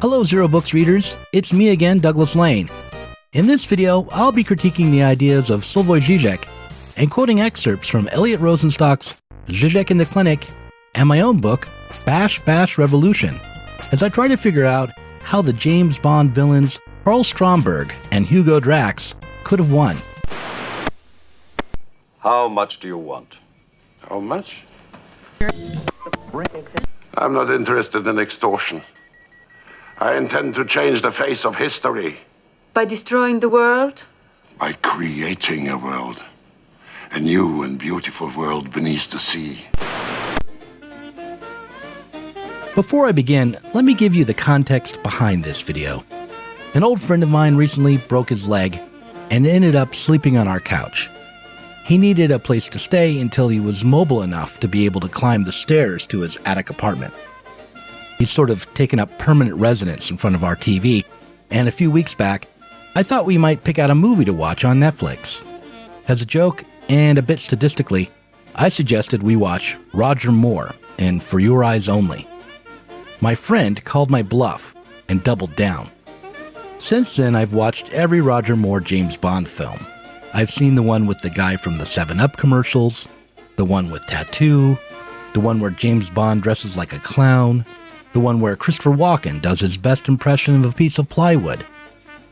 Hello Zero Books readers, it's me again, Douglas Lane. In this video, I'll be critiquing the ideas of Slavoj Zizek and quoting excerpts from Eliot Rosenstock's Zizek in the Clinic and my own book, Bash Bash Revolution, as I try to figure out how the James Bond villains Karl Stromberg and Hugo Drax could have won. How much do you want? How much? I'm not interested in extortion. I intend to change the face of history. By destroying the world? By creating a world. A new and beautiful world beneath the sea. Before I begin, let me give you the context behind this video. An old friend of mine recently broke his leg and ended up sleeping on our couch. He needed a place to stay until he was mobile enough to be able to climb the stairs to his attic apartment. He's sort of taken up permanent residence in front of our TV, and a few weeks back, I thought we might pick out a movie to watch on Netflix. As a joke, and a bit statistically, I suggested we watch Roger Moore in For Your Eyes Only. My friend called my bluff and doubled down. Since then, I've watched every Roger Moore James Bond film. I've seen the one with the guy from the 7-Up commercials, the one with Tattoo, the one where James Bond dresses like a clown, the one where Christopher Walken does his best impression of a piece of plywood,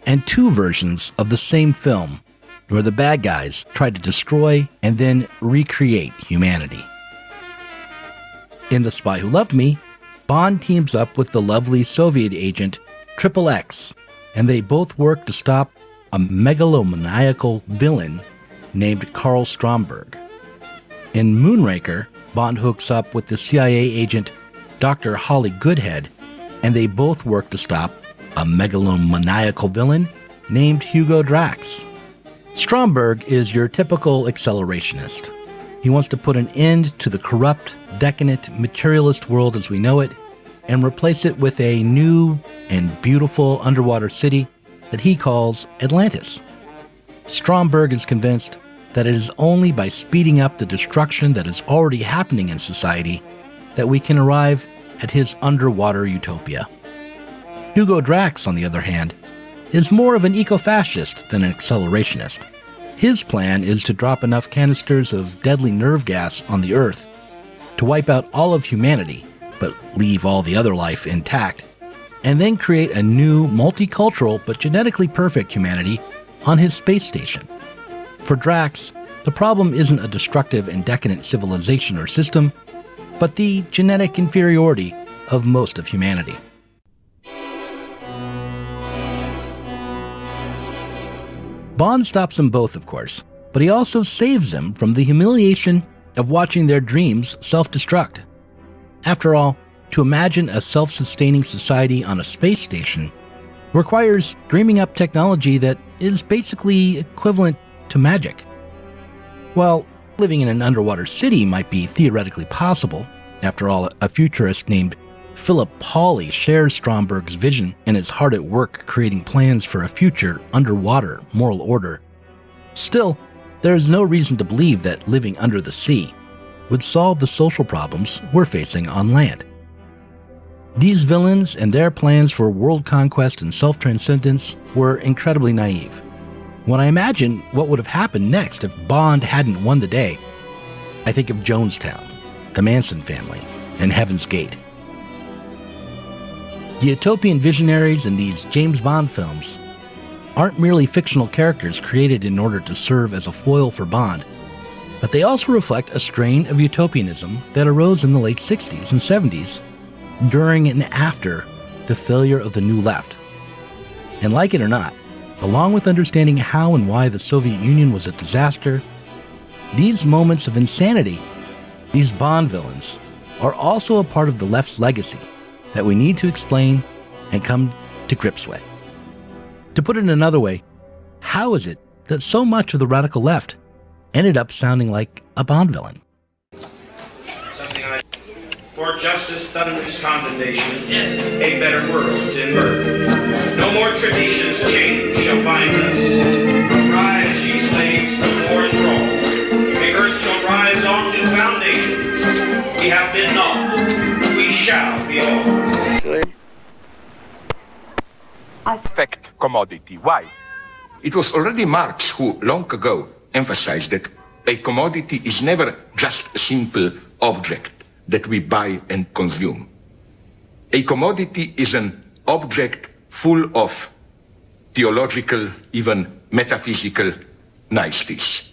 and 2 versions of the same film where the bad guys try to destroy and then recreate humanity. In The Spy Who Loved Me, Bond teams up with the lovely Soviet agent XXX, and they both work to stop a megalomaniacal villain named Karl Stromberg. In Moonraker, Bond hooks up with the CIA agent Dr. Holly Goodhead, and they both work to stop a megalomaniacal villain named Hugo Drax. Stromberg is your typical accelerationist. He wants to put an end to the corrupt, decadent, materialist world as we know it, and replace it with a new and beautiful underwater city that he calls Atlantis. Stromberg is convinced that it is only by speeding up the destruction that is already happening in society that we can arrive at his underwater utopia. Hugo Drax, on the other hand, is more of an eco-fascist than an accelerationist. His plan is to drop enough canisters of deadly nerve gas on the Earth to wipe out all of humanity, but leave all the other life intact, and then create a new, multicultural, but genetically perfect humanity on his space station. For Drax, the problem isn't a destructive and decadent civilization or system, but the genetic inferiority of most of humanity. Bond stops them both, of course, but he also saves them from the humiliation of watching their dreams self-destruct. After all, to imagine a self-sustaining society on a space station requires dreaming up technology that is basically equivalent to magic. Well, living in an underwater city might be theoretically possible. After all, a futurist named Philip Pauly shares Stromberg's vision and is hard at work creating plans for a future underwater moral order. Still, there is no reason to believe that living under the sea would solve the social problems we're facing on land. These villains and their plans for world conquest and self-transcendence were incredibly naive. When I imagine what would have happened next if Bond hadn't won the day, I think of Jonestown, the Manson family, and Heaven's Gate. The utopian visionaries in these James Bond films aren't merely fictional characters created in order to serve as a foil for Bond, but they also reflect a strain of utopianism that arose in the late 60s and 70s during and after the failure of the New Left. And like it or not, along with understanding how and why the Soviet Union was a disaster, these moments of insanity, these Bond villains, are also a part of the left's legacy that we need to explain and come to grips with. To put it another way, how is it that so much of the radical left ended up sounding like a Bond villain? For justice thunders condemnation, a better world's in murder. No more traditions change shall bind us. Rise, ye slaves, no more enthralled. The earth shall rise on new foundations. We have been naught, we shall be all. affect commodity. Why? It was already Marx who long ago emphasized that a commodity is never just a simple object that we buy and consume. A commodity is an object full of theological, even metaphysical niceties.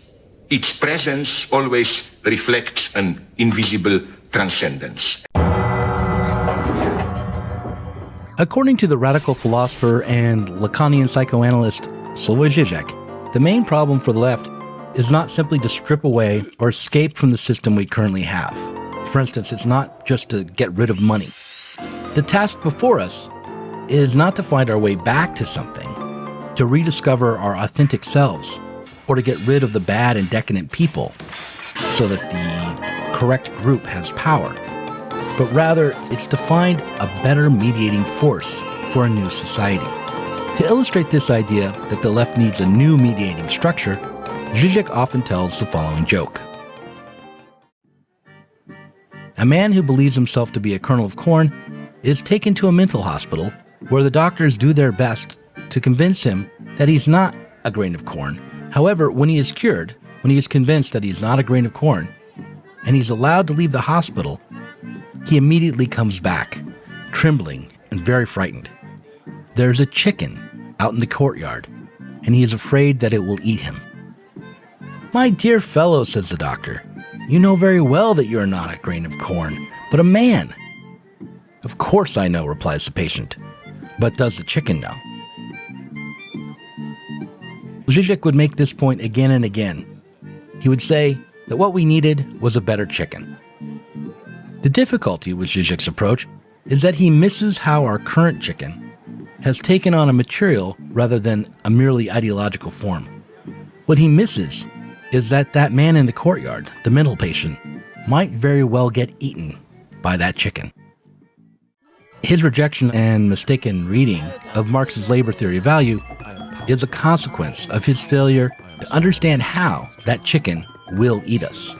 Its presence always reflects an invisible transcendence. According to the radical philosopher and Lacanian psychoanalyst Slavoj Zizek, the main problem for the left is not simply to strip away or escape from the system we currently have. For instance, it's not just to get rid of money. The task before us is not to find our way back to something, to rediscover our authentic selves, or to get rid of the bad and decadent people so that the correct group has power. But rather, it's to find a better mediating force for a new society. To illustrate this idea that the left needs a new mediating structure, Zizek often tells the following joke. A man who believes himself to be a kernel of corn is taken to a mental hospital where the doctors do their best to convince him that he's not a grain of corn. However, when he is cured, when he is convinced that he is not a grain of corn, and he's allowed to leave the hospital, he immediately comes back, trembling and very frightened. There's a chicken out in the courtyard, and he is afraid that it will eat him. "My dear fellow," says the doctor, "you know very well that you are not a grain of corn, but a man." "Of course I know," replies the patient, "but does the chicken know?" Zizek would make this point again and again. He would say that what we needed was a better chicken. The difficulty with Zizek's approach is that he misses how our current chicken has taken on a material rather than a merely ideological form. What he misses is that that man in the courtyard, the mental patient, might very well get eaten by that chicken. His rejection and mistaken reading of Marx's labor theory of value is a consequence of his failure to understand how that chicken will eat us.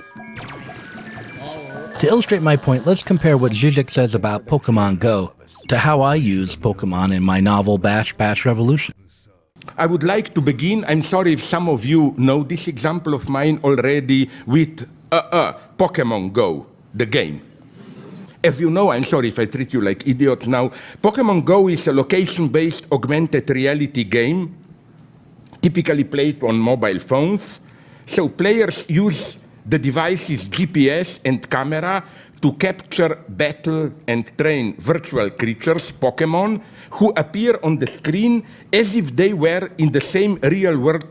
To illustrate my point, let's compare what Zizek says about Pokemon Go to how I use Pokemon in my novel Bash Revolution. I would like to begin, I'm sorry if some of you know this example of mine already, with Pokemon Go, the game. As you know, I'm sorry if I treat you like idiots now, Pokemon Go is a location-based augmented reality game, typically played on mobile phones. So players use the device's GPS and camera to capture, battle, and train virtual creatures, Pokemon, who appear on the screen as if they were in the same real-world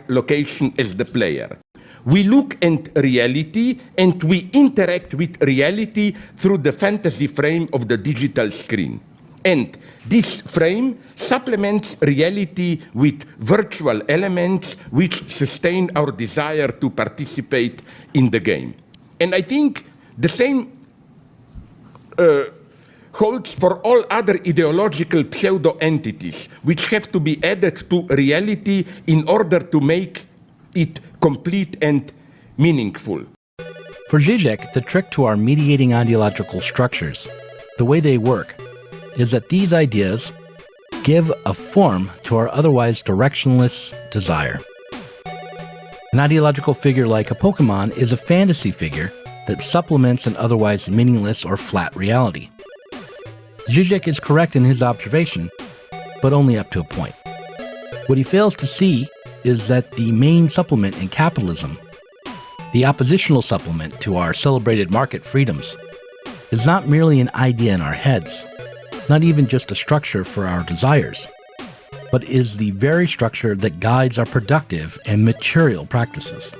location as the player. We look at reality and we interact with reality through the fantasy frame of the digital screen. And this frame supplements reality with virtual elements which sustain our desire to participate in the game. And I think the same holds for all other ideological pseudo-entities which have to be added to reality in order to make it complete and meaningful. For Zizek, the trick to our mediating ideological structures, the way they work, is that these ideas give a form to our otherwise directionless desire. An ideological figure like a Pokemon is a fantasy figure that supplements an otherwise meaningless or flat reality. Zizek is correct in his observation, but only up to a point. What he fails to see is that the main supplement in capitalism, the oppositional supplement to our celebrated market freedoms, is not merely an idea in our heads, not even just a structure for our desires, but is the very structure that guides our productive and material practices.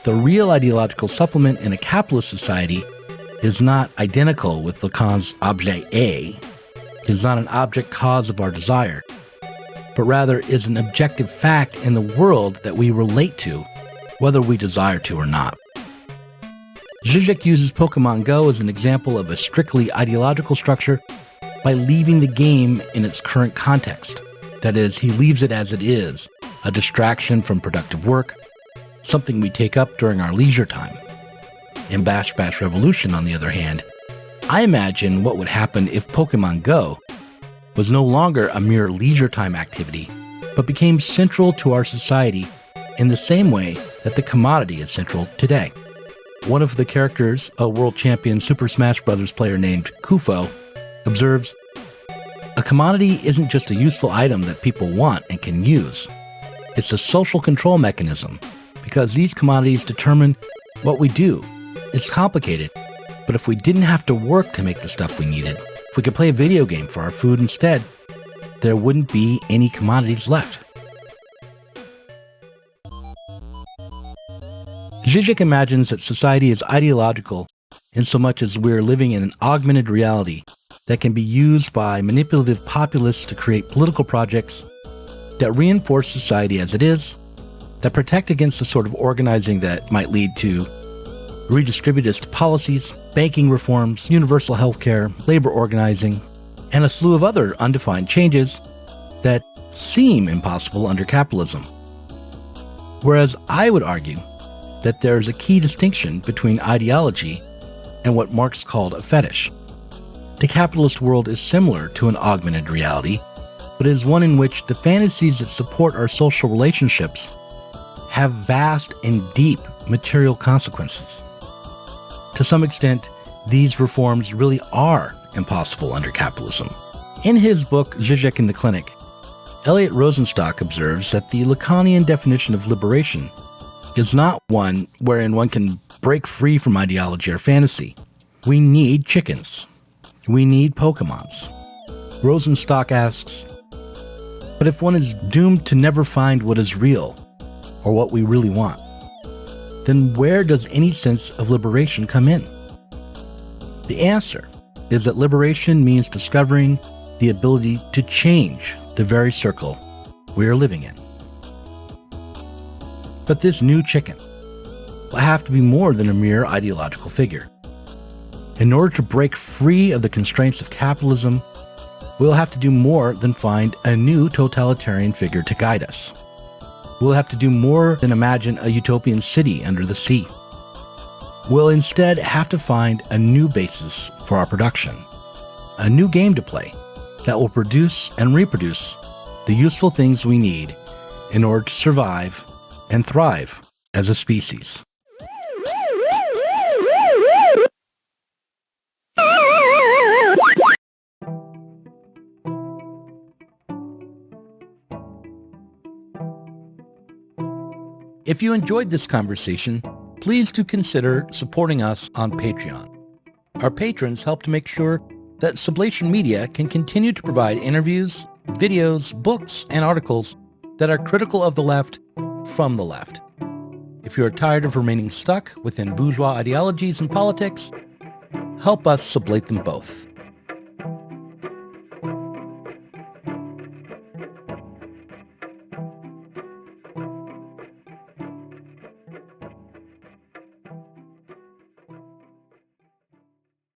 The real ideological supplement in a capitalist society is not identical with Lacan's objet A, is not an object cause of our desire, but rather is an objective fact in the world that we relate to, whether we desire to or not. Zizek uses Pokemon Go as an example of a strictly ideological structure by leaving the game in its current context. That is, he leaves it as it is, a distraction from productive work, something we take up during our leisure time. In Bash Revolution, on the other hand, I imagine what would happen if Pokemon Go was no longer a mere leisure time activity, but became central to our society in the same way that the commodity is central today. One of the characters, a world champion Super Smash Bros. Player named Kufo, observes, "A commodity isn't just a useful item that people want and can use. It's a social control mechanism, because these commodities determine what we do. It's complicated, but if we didn't have to work to make the stuff we needed, if we could play a video game for our food instead, there wouldn't be any commodities left." Zizek imagines that society is ideological in so much as we're living in an augmented reality that can be used by manipulative populists to create political projects that reinforce society as it is, that protect against the sort of organizing that might lead to redistributist policies, banking reforms, universal healthcare, labor organizing, and a slew of other undefined changes that seem impossible under capitalism. Whereas I would argue that there is a key distinction between ideology and what Marx called a fetish. The capitalist world is similar to an augmented reality, but is one in which the fantasies that support our social relationships have vast and deep material consequences. To some extent, these reforms really are impossible under capitalism. In his book, Zizek in the Clinic, Eliot Rosenstock observes that the Lacanian definition of liberation is not one wherein one can break free from ideology or fantasy. We need chickens. We need Pokemons. Rosenstock asks, but if one is doomed to never find what is real, or what we really want, then where does any sense of liberation come in? The answer is that liberation means discovering the ability to change the very circle we are living in. But this new chicken will have to be more than a mere ideological figure. In order to break free of the constraints of capitalism, we'll have to do more than find a new totalitarian figure to guide us. We'll have to do more than imagine a utopian city under the sea. We'll instead have to find a new basis for our production, a new game to play that will produce and reproduce the useful things we need in order to survive and thrive as a species. If you enjoyed this conversation, please do consider supporting us on Patreon. Our patrons help to make sure that Sublation Media can continue to provide interviews, videos, books, and articles that are critical of the left from the left. If you are tired of remaining stuck within bourgeois ideologies and politics, help us sublate them both.